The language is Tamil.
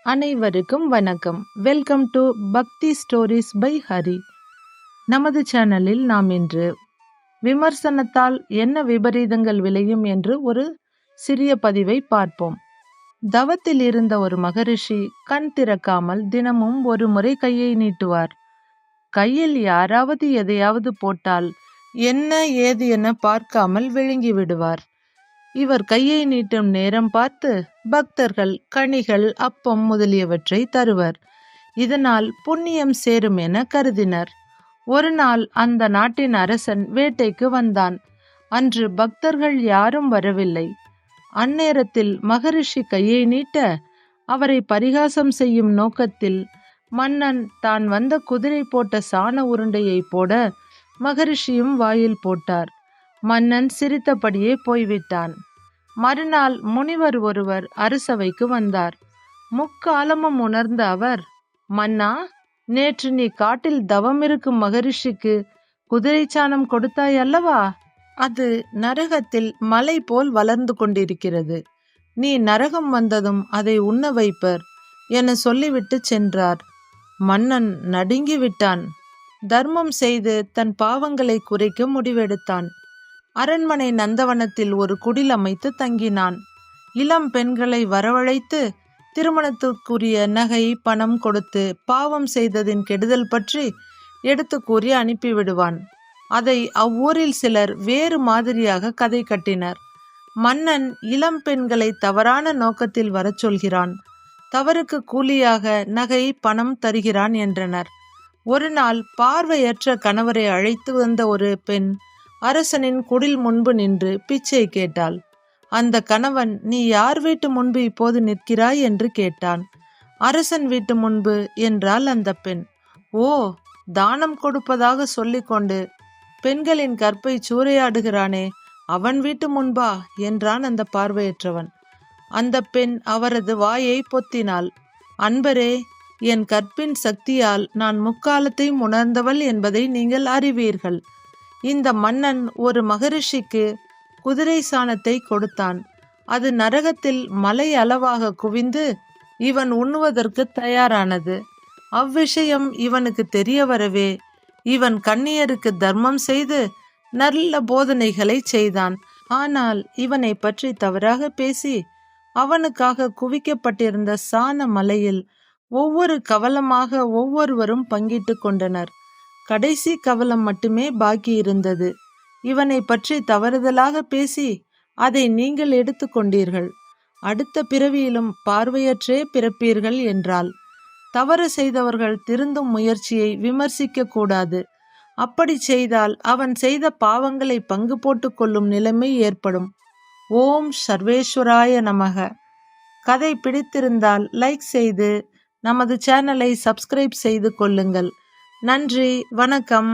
அனைவருக்கும் வணக்கம். வெல்கம் டு பக்தி ஸ்டோரிஸ் பை ஹரி. நமது சேனலில் நாம் இன்று விமர்சனத்தால் என்ன விபரீதங்கள் விளையும் என்று ஒரு சிறிய பதிவை பார்ப்போம். தவத்தில் இருந்த ஒரு மகரிஷி கண் திறக்காமல் தினமும் ஒரு முறை கையை நீட்டுவார். கையில் யாராவது எதையாவது போட்டால் என்ன ஏது என பார்க்காமல் விழுங்கி விடுவார். இவர் கையை நீட்டும் நேரம் பார்த்து பக்தர்கள் கனிகள், அப்பம் முதலியவற்றை தருவர். இதனால் புண்ணியம் சேரும் என கருதினர். ஒரு நாள் அந்த நாட்டின் அரசன் வேட்டைக்கு வந்தான். அன்று பக்தர்கள் யாரும் வரவில்லை. அந்நேரத்தில் மகரிஷி கையை நீட்ட அவரை பரிகாசம் செய்யும் நோக்கத்தில் மன்னன் தான் வந்த குதிரை போட்ட சாண உருண்டையை போட மகரிஷியும் வாயில் போட்டார். மன்னன் சிரித்தபடியே போய்விட்டான். மறுநாள் முனிவர் ஒருவர் அரசவைக்கு வந்தார். முக்காலமும் உணர்ந்த அவர், மன்னா, நேற்று நீ காட்டில் தவம் இருக்கும் மகரிஷிக்கு குதிரை சாணம் கொடுத்தாய் அல்லவா? அது நரகத்தில் மலை போல் வளர்ந்து கொண்டிருக்கிறது. நீ நரகம் வந்ததும் அதை உண்ண வைப்பர் என சொல்லிவிட்டு சென்றார். மன்னன் நடுங்கி விட்டான். தர்மம் செய்து தன் பாவங்களை குறைக்க முடிவெடுத்தான். அரண்மனை நந்தவனத்தில் ஒரு குடில் அமைத்து தங்கினான். இளம் பெண்களை வரவழைத்து திருமணத்துக்குரிய நகை, பணம் கொடுத்து பாவம் செய்ததின் கெடுதல் பற்றி எடுத்து கூறி அனுப்பிவிடுவான். அதை அவ்வூரில் சிலர் வேறு மாதிரியாக கதை கட்டினர். மன்னன் இளம் பெண்களை தவறான நோக்கத்தில் வரச் சொல்கிறான், தவறுக்கு கூலியாக நகை, பணம் தருகிறான் என்றனர். ஒரு நாள் பார்வையற்ற கணவரை அழைத்து வந்த ஒரு பெண் அரசனின் குடில் முன்பு நின்று பிச்சை கேட்டாள். அந்த கணவன், நீ யார் வீட்டு முன்பு இப்போது நிற்கிறாய் என்று கேட்டான். அரசன் வீட்டு முன்பு என்றாள் அந்த பெண். ஓ, தானம் கொடுப்பதாக சொல்லிக்கொண்டு பெண்களின் கற்பை சூறையாடுகிறானே, அவன் வீட்டு முன்பா என்றான் அந்த பார்வையற்றவன். அந்த பெண் அவரது வாயை பொத்தினாள். அன்பரே, என் கற்பின் சக்தியால் நான் முக்காலத்தையும் உணர்ந்தவள் என்பதை நீங்கள் அறிவீர்கள். இந்த மன்னன் ஒரு மகரிஷிக்கு குதிரை சாணத்தை கொடுத்தான். அது நரகத்தில் மலை அளவாக குவிந்து இவன் உண்ணுவதற்கு தயாரானது. அவ்விஷயம் இவனுக்கு தெரிய வரவே இவன் கன்னியருக்கு தர்மம் செய்து நல்ல போதனைகளை செய்தான். ஆனால் இவனை பற்றி தவறாக பேசி அவனுக்காக குவிக்கப்பட்டிருந்த சாண மலையில் ஒவ்வொரு கவலமாக ஒவ்வொருவரும் பங்கிட்டு கொண்டனர். கடைசி கவலம் மட்டுமே பாக்கி இருந்தது. இவனை பற்றி தவறுதலாக பேசி அதை நீங்கள் எடுத்து கொண்டீர்கள். அடுத்த பிறவியிலும் பார்வையற்றே பிறப்பீர்கள் என்றால், தவறு செய்தவர்கள் திருந்தும் முயற்சியை விமர்சிக்க கூடாது. அப்படி செய்தால் அவன் செய்த பாவங்களை பங்கு போட்டு கொள்ளும் நிலைமை ஏற்படும். ஓம் சர்வேஸ்வராய நமக. கதை பிடித்திருந்தால் லைக் செய்து நமது சேனலை சப்ஸ்கிரைப் செய்து கொள்ளுங்கள். நன்றி, வணக்கம்.